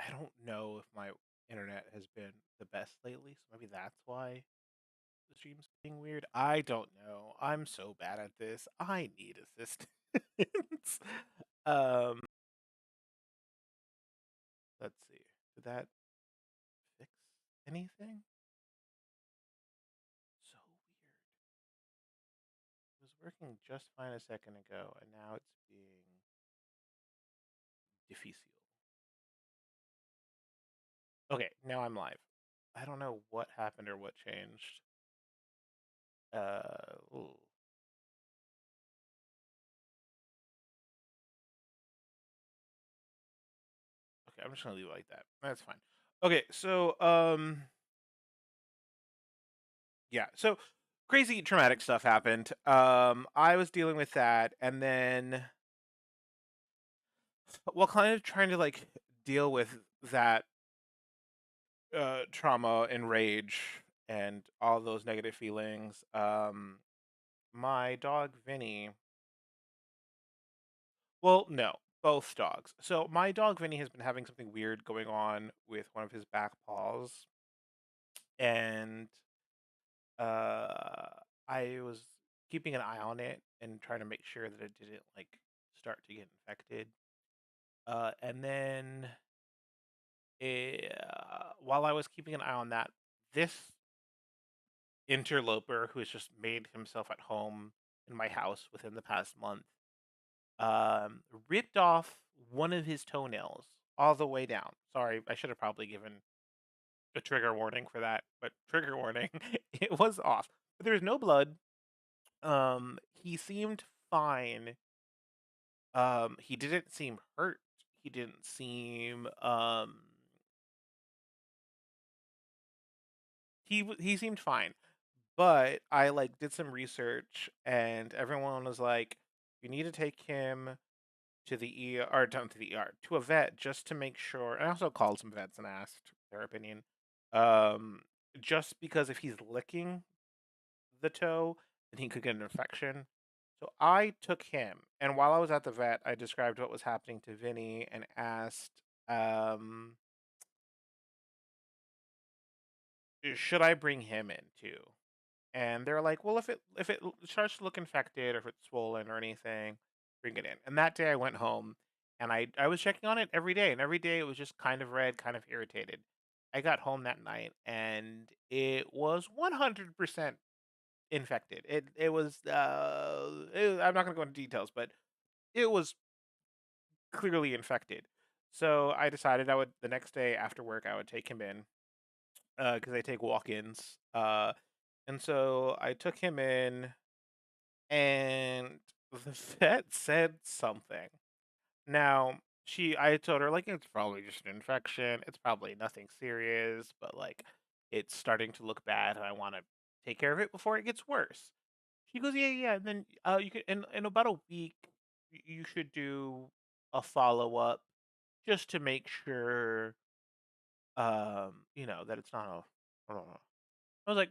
I don't know if my internet has been the best lately, so maybe that's why the stream's being weird. I don't know. I'm so bad at this. I need assistance. um, let's see. Did that fix anything? So weird. It was working just fine a second ago, and now it's being difficile. Okay, now I'm live. I don't know what happened or what changed. Ooh. Okay, I'm just gonna leave it like that. That's fine. Okay, so yeah, so crazy traumatic stuff happened. I was dealing with that, and then while kind of trying to like deal with that trauma and rage and all those negative feelings, my dog Vinny. Well, no, both dogs. So my dog Vinny has been having something weird going on with one of his back paws, and uh, I was keeping an eye on it and trying to make sure that it didn't like start to get infected. And then while I was keeping an eye on that, this interloper who has just made himself at home in my house within the past month ripped off one of his toenails all the way down. Sorry, I should have probably given a trigger warning for that, but trigger warning, it was off. But there was no blood. He seemed fine. He didn't seem hurt. He didn't seem he seemed fine. But I like did some research and everyone was like, you need to take him to the ER, or down to the ER, to a vet just to make sure. And I also called some vets and asked their opinion. Um, just because if he's licking the toe, then he could get an infection. So I took him, and while I was at the vet, I described what was happening to Vinny and asked, um, should I bring him in too? And they're like, well, if it starts to look infected or if it's swollen or anything, bring it in. And that day I went home and I was checking on it every day, and every day it was just kind of red, kind of irritated. I got home that night and it was 100% infected. I'm not gonna go into details, but it was clearly infected. So I decided I would the next day after work I would take him in because I take walk-ins. And so I took him in, and the vet said something. Now I told her like it's probably just an infection. It's probably nothing serious, but like it's starting to look bad, and I want to take care of it before it gets worse. She goes, yeah, yeah. And then you can in about a week you should do a follow up just to make sure that it's not a. I don't know. I was like,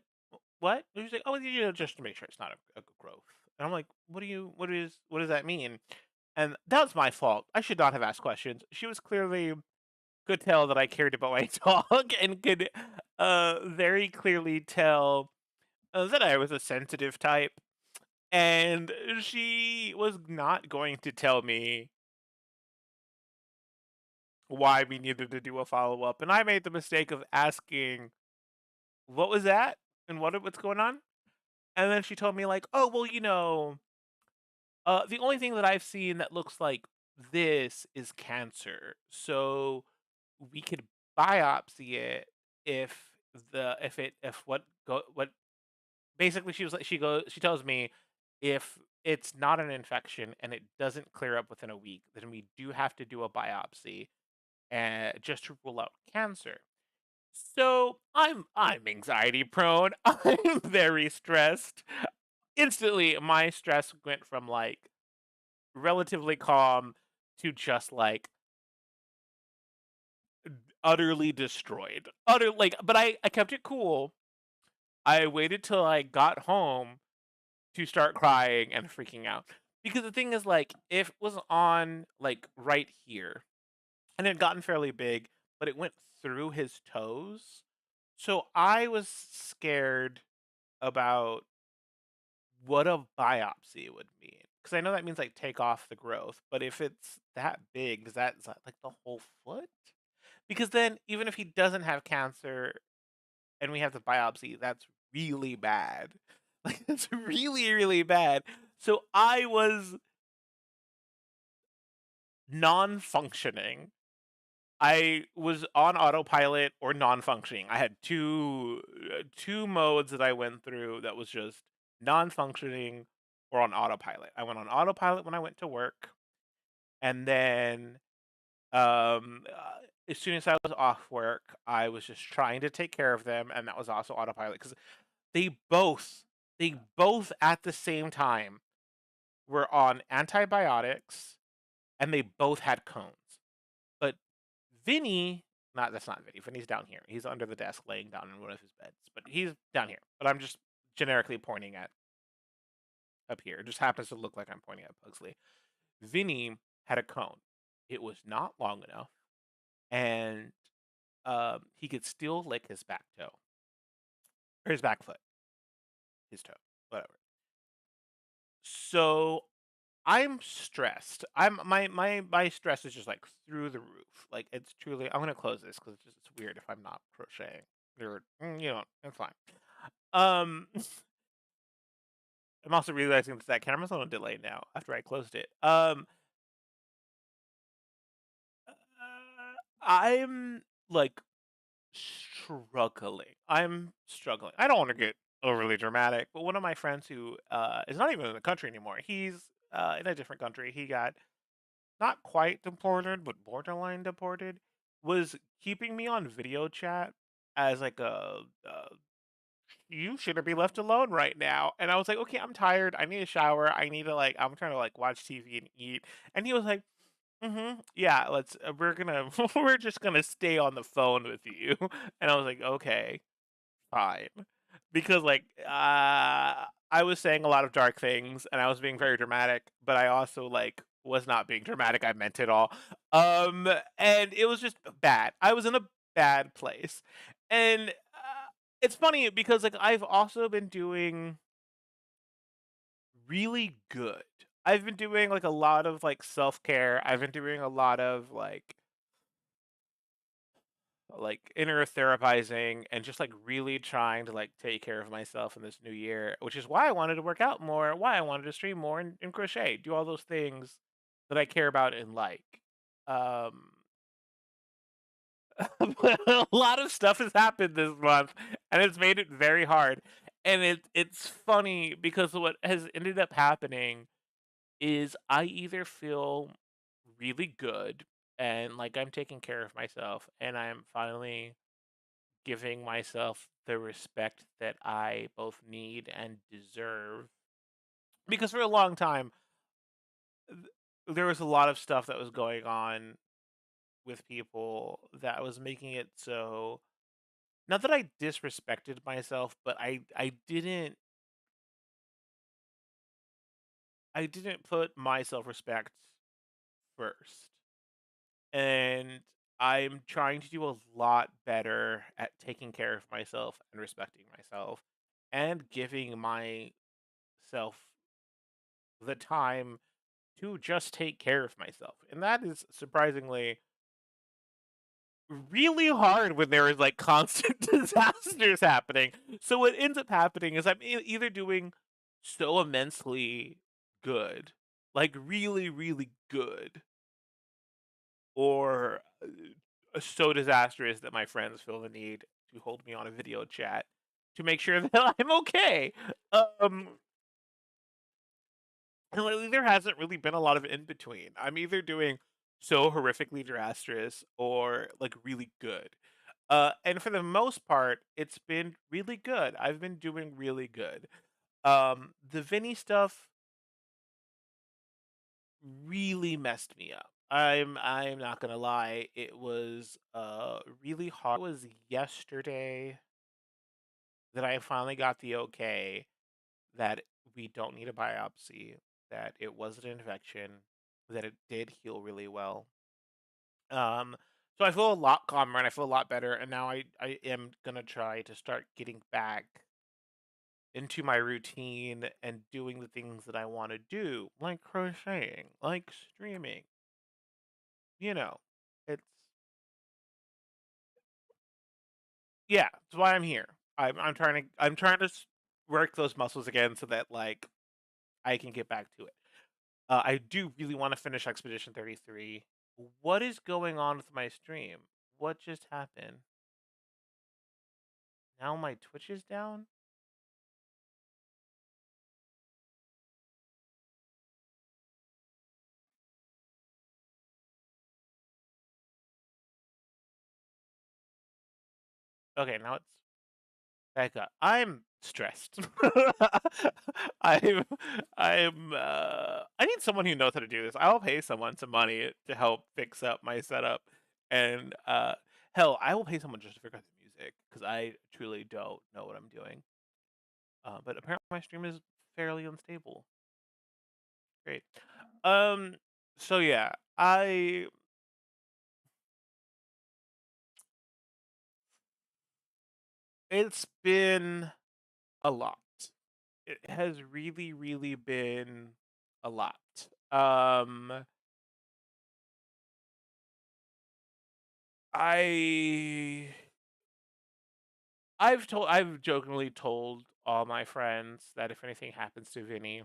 what? And she's like, oh, just to make sure it's not a growth. And I'm like, what does that mean? And that was my fault. I should not have asked questions. She was clearly could tell that I cared about my dog and could very clearly tell that I was a sensitive type. And she was not going to tell me why we needed to do a follow up. And I made the mistake of asking, what was that? And what's going on? And then she told me like, oh well, the only thing that I've seen that looks like this is cancer. So we could biopsy it if if what basically she tells me if it's not an infection and it doesn't clear up within a week, then we do have to do a biopsy and just to rule out cancer. So I'm anxiety prone. I'm very stressed. Instantly my stress went from like relatively calm to just like utterly destroyed. But I kept it cool. I waited till I got home to start crying and freaking out. Because the thing is like if it was on like right here and it had gotten fairly big, but it went through his toes. So I was scared about what a biopsy would mean, because I know that means, like, take off the growth, but if it's that big, does that is that, like, the whole foot? Because then even if he doesn't have cancer and we have the biopsy, that's really bad. Like, that's really, really bad. So I was non-functioning. I was on autopilot or non-functioning. I had 2 modes that I went through that was just non-functioning or on autopilot. I went on autopilot when I went to work, and then, as soon as I was off work, I was just trying to take care of them, and that was also autopilot because they both they both at the same time were on antibiotics, and they both had cones. But Vinny, not that's not Vinny. Vinny's down here. He's under the desk, laying down in one of his beds. But he's down here. But I'm just generically pointing at up here. It just happens to look like I'm pointing at Pugsley. Vinny had a cone. It was not long enough, and he could still lick his back toe or his back foot, his toe, whatever. So I'm stressed. My stress is just like through the roof. Like it's truly. I'm gonna close this because it's weird if I'm not crocheting. Or it's fine. Um, I'm also realizing that camera's on a delay now after I closed it. I'm like struggling. I'm struggling. I don't want to get overly dramatic, but one of my friends who is not even in the country anymore. He's in a different country. He got not quite deported, but borderline deported. Was keeping me on video chat as like you shouldn't be left alone right now. And I was like, okay, I'm tired. I need a shower. I need to like, I'm trying to like watch TV and eat. And he was like, yeah, we're gonna, we're just gonna stay on the phone with you. And I was like, okay, fine. Because like, I was saying a lot of dark things and I was being very dramatic, but I also like was not being dramatic. I meant it all. Um, and it was just bad. I was in a bad place. And it's funny because like I've also been doing really good. I've been doing like a lot of like self-care. I've been doing a lot of like inner therapizing and just like really trying to like take care of myself in this new year, which is why I wanted to work out more, why I wanted to stream more and crochet, do all those things that I care about and like. Um a lot of stuff has happened this month and it's made it very hard. And it's funny because what has ended up happening is I either feel really good and like I'm taking care of myself and I'm finally giving myself the respect that I both need and deserve. Because for a long time, th- there was a lot of stuff that was going on with people that was making it so not that I disrespected myself, but I didn't put my self-respect first. And I'm trying to do a lot better at taking care of myself and respecting myself and giving myself the time to just take care of myself. And that is surprisingly really hard when there is like constant disasters happening. So what ends up happening is I'm either doing so immensely good, like really, really good, or so disastrous that my friends feel the need to hold me on a video chat to make sure that I'm okay. Um, and lately, there hasn't really been a lot of in between. I'm either doing so horrifically disastrous or like really good. And for the most part, it's been really good. I've been doing really good. The Vinny stuff really messed me up. I'm not gonna lie. It was really hard. It was yesterday that I finally got the okay that we don't need a biopsy, that it was an infection, that it did heal really well. Um, So I feel a lot calmer and I feel a lot better, and now I am gonna try to start getting back into my routine and doing the things that I want to do, like crocheting, like streaming. You know, it's yeah, that's why I'm here. I'm trying to work those muscles again so that like I can get back to it. I do really want to finish Expedition 33. What is going on with my stream? What just happened? Now my Twitch is down? Okay, now it's back up. I'm stressed. I'm I need someone who knows how to do this. I'll pay someone some money to help fix up my setup and hell, I will pay someone just to figure out the music because I truly don't know what I'm doing. But apparently my stream is fairly unstable. Great. Um so yeah, I it's been a lot. It has really, really been a lot. Um, I I've jokingly told all my friends that if anything happens to Vinny,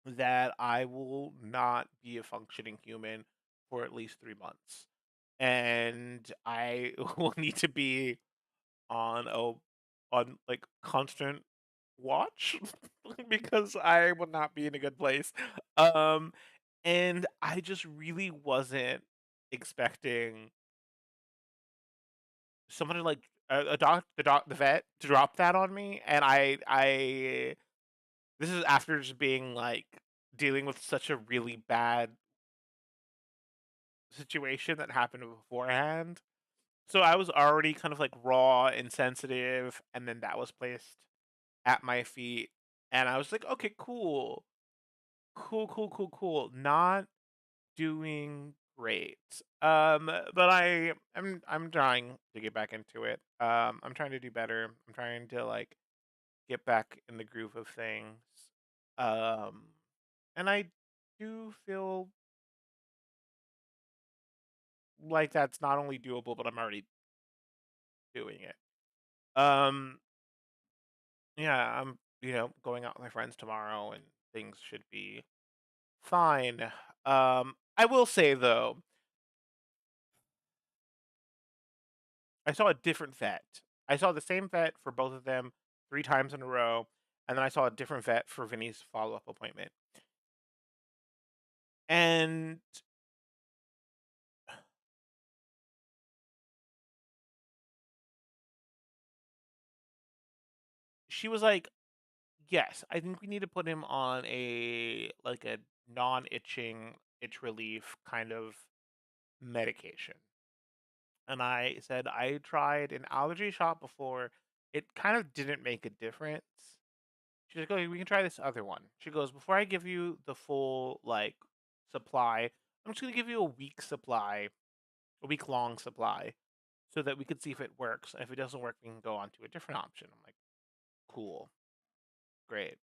that I will not be a functioning human for at least 3 months, and I will need to be on a on like constant watch because I would not be in a good place. Um, and I just really wasn't expecting someone to like the vet to drop that on me, and I this is after just being like dealing with such a really bad situation that happened beforehand. So I was already kind of like raw and sensitive, and then that was placed at my feet, and I was like, okay, cool, cool, cool, cool, cool. Not doing great. But I'm trying to get back into it. I'm trying to do better. I'm trying to like get back in the groove of things. Um, and I do feel like that's not only doable, but I'm already doing it. Um, yeah, I'm going out with my friends tomorrow, and things should be fine. I will say though, I saw a different vet. I saw the same vet for both of them 3 times in a row, and then I saw a different vet for Vinny's follow-up appointment. And she was like, "Yes, I think we need to put him on a non-itching, itch relief kind of medication." And I said, "I tried an allergy shot before. It kind of didn't make a difference." She's like, "Okay, we can try this other one." She goes, "Before I give you the full like supply, I'm just gonna give you a week supply, a week long supply, so that we could see if it works. And if it doesn't work, we can go on to a different option." I'm like, "Cool, great,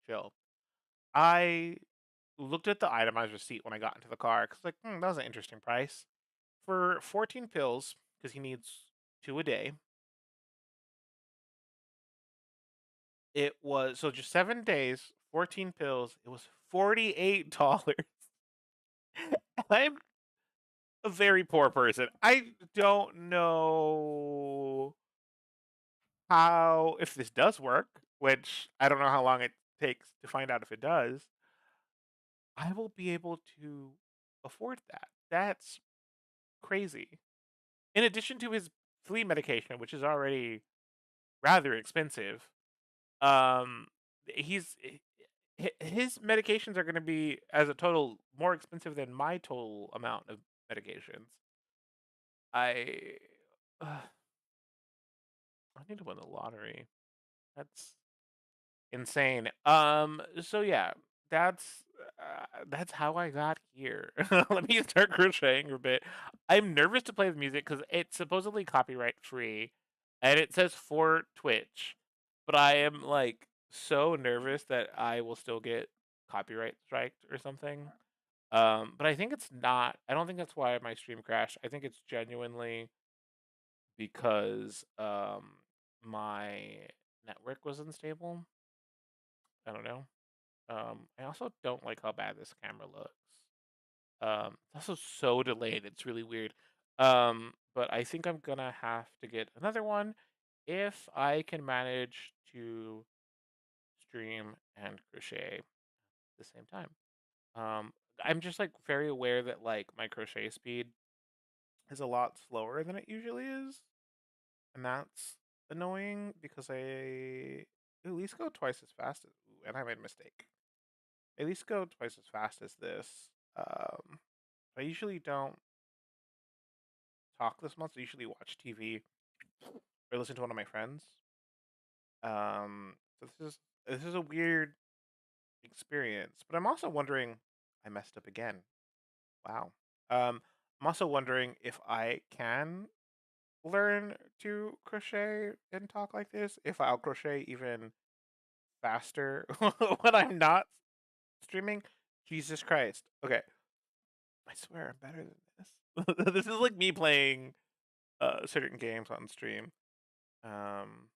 chill." I looked at the itemized receipt when I got into the car because like, that was an interesting price for 14 pills because he needs 2 a day. It was so just 7 days, 14 pills. It was $48. I'm a very poor person. I don't know how if this does work, which I don't know how long it takes to find out if it does. I will be able to afford that. That's crazy. In addition to his flea medication, which is already rather expensive, um, he's his medications are going to be as a total more expensive than my total amount of medications. I I need to win the lottery. That's insane. So yeah, that's how I got here. Let me start crocheting a bit. I'm nervous to play the music because it's supposedly copyright free, and it says for Twitch, but I am like so nervous that I will still get copyright striked or something. But I think it's not. I don't think that's why my stream crashed. I think it's genuinely because my network was unstable. I don't know. I also don't like how bad this camera looks. It's also so delayed. It's really weird. But I think I'm gonna have to get another one if I can manage to stream and crochet at the same time. Um, I'm just like very aware that like my crochet speed is a lot slower than it usually is, and that's annoying because I at least go twice as fast as. Ooh, and I made a mistake. At least go twice as fast as this. Um, I usually don't talk this much. I usually watch TV or listen to one of my friends. So this is a weird experience, but I'm also wondering. I messed up again. Wow. I'm also wondering if I can learn to crochet and talk like this. If I'll crochet even faster when I'm not streaming. Jesus Christ. Okay. I swear I'm better than this. This is like me playing certain games on stream. Um,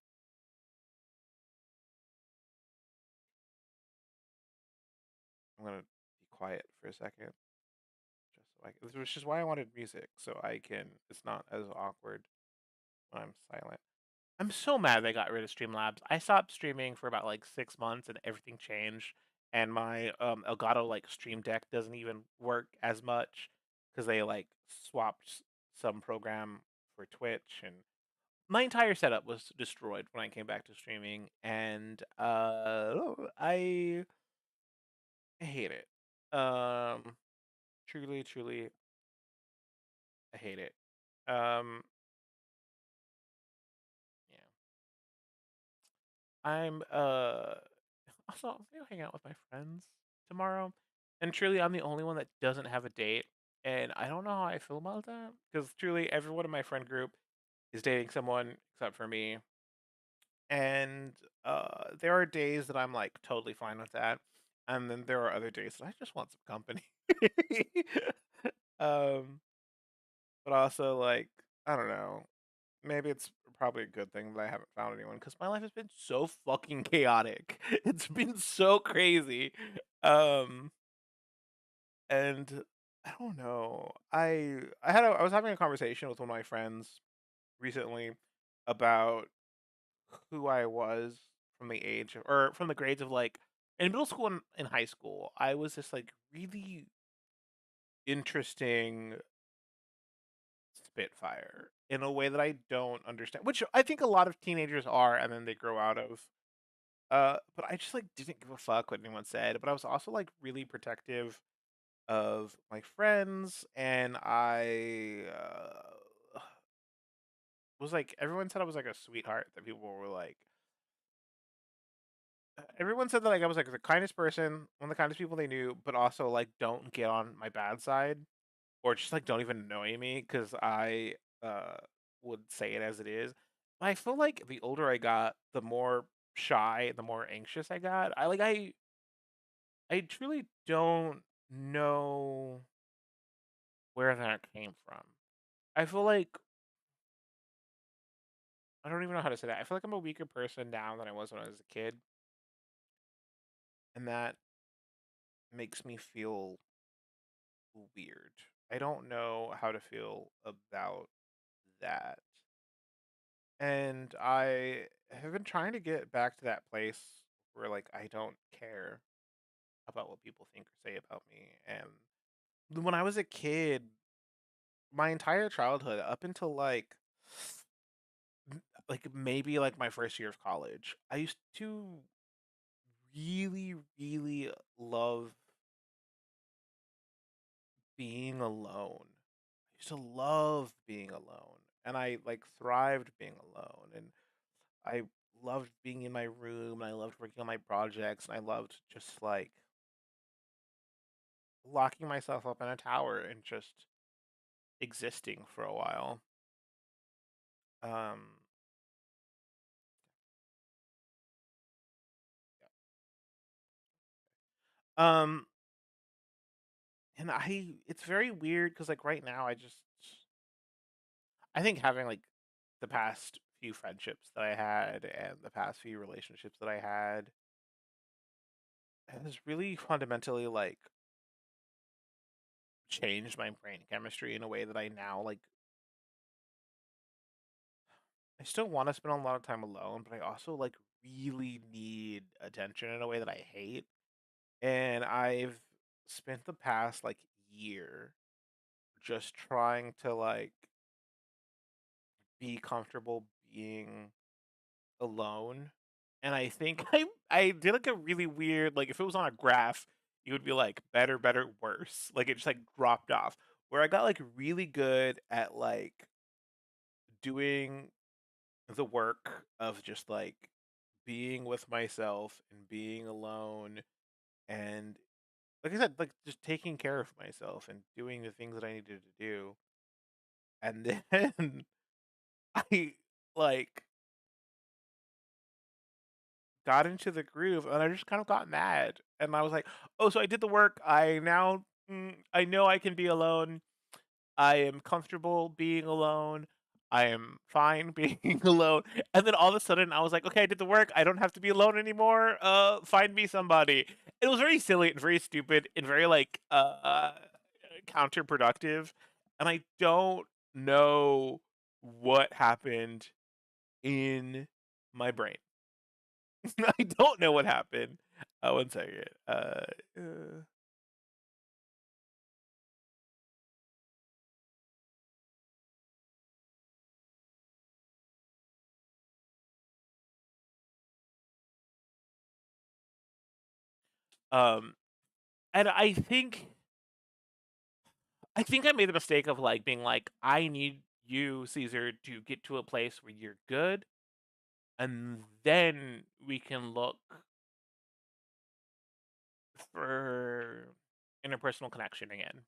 I'm gonna be quiet for a second, just so which is why I wanted music, so I can. It's not as awkward when I'm silent. I'm so mad they got rid of Streamlabs. I stopped streaming for about like 6 months, and everything changed. And my Elgato like Stream Deck doesn't even work as much because they like swapped some program for Twitch, and my entire setup was destroyed when I came back to streaming, and I hate it. Truly, truly, I hate it. Um, yeah. I'm also I'm gonna hang out with my friends tomorrow, and truly, I'm the only one that doesn't have a date, and I don't know how I feel about that because truly, everyone in my friend group is dating someone except for me, and there are days that I'm like totally fine with that, and then there are other days that I just want some company. um, but also like I don't know. Maybe it's probably a good thing that I haven't found anyone because my life has been so fucking chaotic. It's been so crazy. Um, and I don't know. I was having a conversation with one of my friends recently about who I was from the age of, or from the grades of like in middle school and in high school. I was this like really interesting spitfire in a way that I don't understand, which I think a lot of teenagers are, and then they grow out of. But I just like didn't give a fuck what anyone said. But I was also like really protective of my friends, and I was like everyone said I was like a sweetheart. That people were like, everyone said that like I was like the kindest person, one of the kindest people they knew, but also like don't get on my bad side or just like don't even annoy me because I uh would say it as it is. I feel like the older I got, the more shy, the more anxious I got. I truly don't know where that came from. I feel like I don't even know how to say that. I feel like I'm a weaker person now than I was when I was a kid, and that makes me feel weird. I don't know how to feel about that. And I have been trying to get back to that place where like I don't care about what people think or say about me. And when I was a kid, my entire childhood up until like maybe like my first year of college, I used to really really love being alone. I used to love being alone, and I like thrived being alone, and I loved being in my room, and I loved working on my projects, and I loved just like locking myself up in a tower and just existing for a while. Um, um, and it's very weird because like right now I think having like the past few friendships that I had and the past few relationships that I had has really fundamentally like changed my brain chemistry in a way that I now like I still want to spend a lot of time alone, but I also like really need attention in a way that I hate. And I've spent the past like year just trying to like be comfortable being alone. And I think I did like a really weird like if it was on a graph, it would be like better, better, worse. Like it just like dropped off. Where I got like really good at like doing the work of just like being with myself and being alone and like I said, like just taking care of myself and doing the things that I needed to do. And then I like got into the groove and I just kind of got mad. And I was like, oh, so I did the work. I now I know I can be alone. I am comfortable being alone. I am fine being alone. And then all of a sudden I was like, okay, I did the work. I don't have to be alone anymore. Find me somebody. It was very silly and very stupid and very like counterproductive. And I don't know what happened in my brain. I don't know what happened. One second. Um, and I think I made the mistake of like being like, I need you, Caesar, to get to a place where you're good, and then we can look for interpersonal connection again.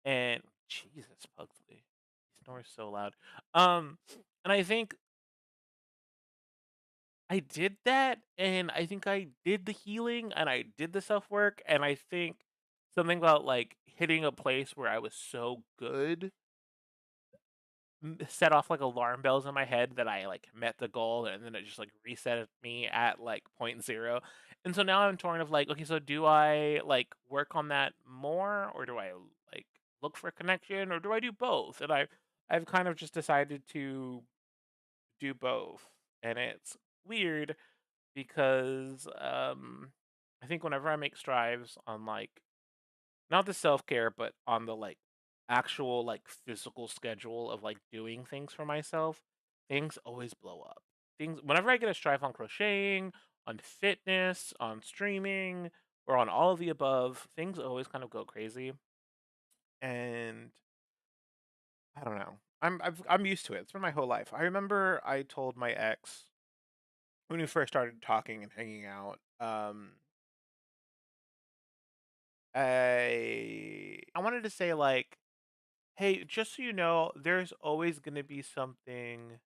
And Jesus, Pugsley, he snores so loud. Um, and I think I did that, and I think I did the healing, and I did the self work, and I think something about like hitting a place where I was so good set off like alarm bells in my head that I like met the goal and then it just like reset me at like point zero. And so now I'm torn of like, okay, so do I like work on that more or do I like look for connection or do I do both? And I've kind of just decided to do both. And it's weird because I think whenever I make strives on like not the self-care, but on the, like, actual, like, physical schedule of, like, doing things for myself, things always blow up. Things whenever I get a strive on crocheting, on fitness, on streaming, or on all of the above, things always kind of go crazy, and I don't know. I'm used to it. It's been my whole life. I remember I told my ex when we first started talking and hanging out, I wanted to say, like, hey, just so you know, there's always going to be something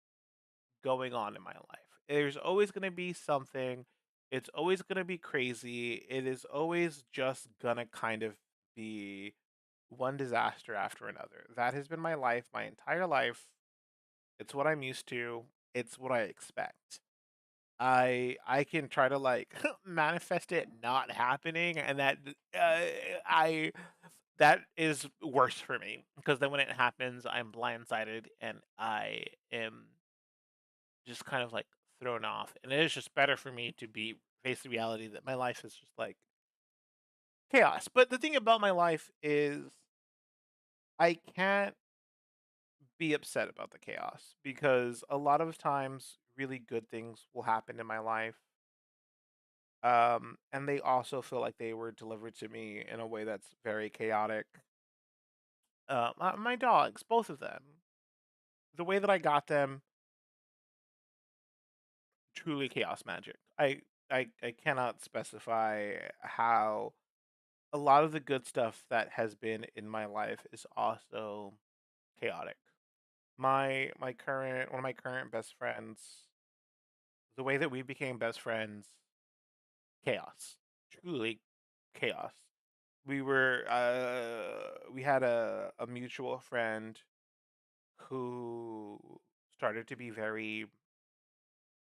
going on in my life. There's always going to be something. It's always going to be crazy. It is always just going to kind of be one disaster after another. That has been my life, my entire life. It's what I'm used to. It's what I expect. I can try to like manifest it not happening and uh, I that is worse for me because then when it happens I'm blindsided and I am just kind of like thrown off and it is just better for me to be face the reality that my life is just like chaos. But the thing about my life is I can't be upset about the chaos because a lot of times really good things will happen in my life. And they also feel like they were delivered to me in a way that's very chaotic. My dogs, both of them, the way that I got them, truly chaos magic. I cannot specify how. a lot of the good stuff that has been in my life is also chaotic. My current one of my current best friends, the way that we became best friends, chaos. Truly chaos. We had a mutual friend who started to be very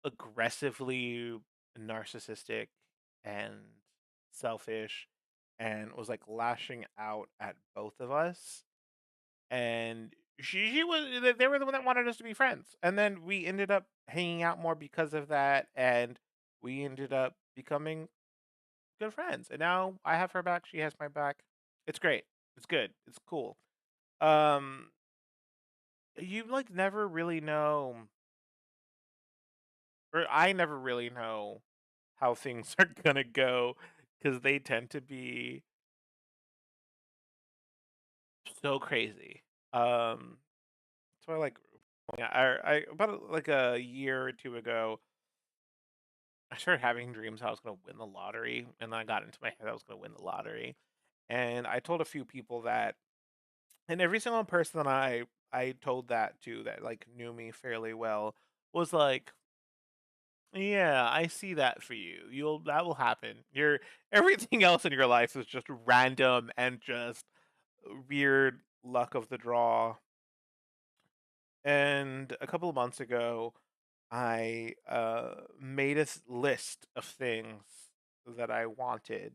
aggressively narcissistic and selfish and was like lashing out at both of us. And she was they were the one that wanted us to be friends, and then we ended up hanging out more because of that, and we ended up becoming good friends, and now I have her back, she has my back. It's great. It's good. It's cool. um you like never really know, or I never really know how things are gonna go because they tend to be so crazy. So I like I about like a year or two ago, I started having dreams I was gonna win the lottery, and then I got into my head I was gonna win the lottery, and I told a few people that, and every single person that I told that to that like knew me fairly well was like, "Yeah, I see that for you. You'll that will happen. Your everything else in your life is just random and just weird luck of the draw." And a couple of months ago, I made a list of things that I wanted,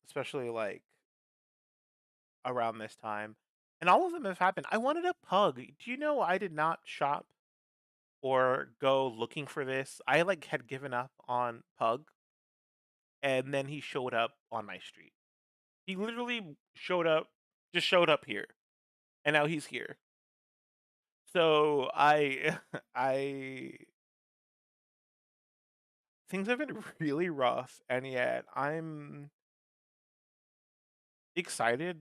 especially like around this time, and all of them have happened. I wanted a pug. Do you know I did not shop or go looking for this? I like had given up on pug, and then he showed up on my street. He literally showed up, just showed up here, and now he's here. So I, I things have been really rough, and yet I'm excited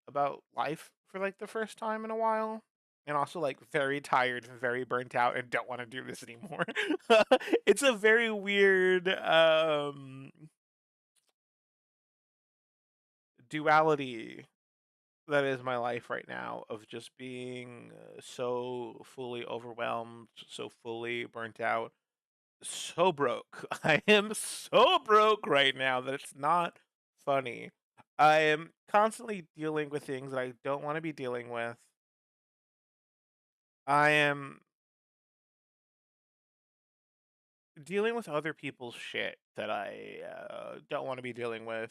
about life for like the first time in a while. And also like very tired and very burnt out and don't want to do this anymore. It's a very weird duality that is my life right now of just being so fully overwhelmed, so fully burnt out, so broke. I am so broke right now that it's not funny. I am constantly dealing with things that I don't want to be dealing with. I am dealing with other people's shit that I don't want to be dealing with.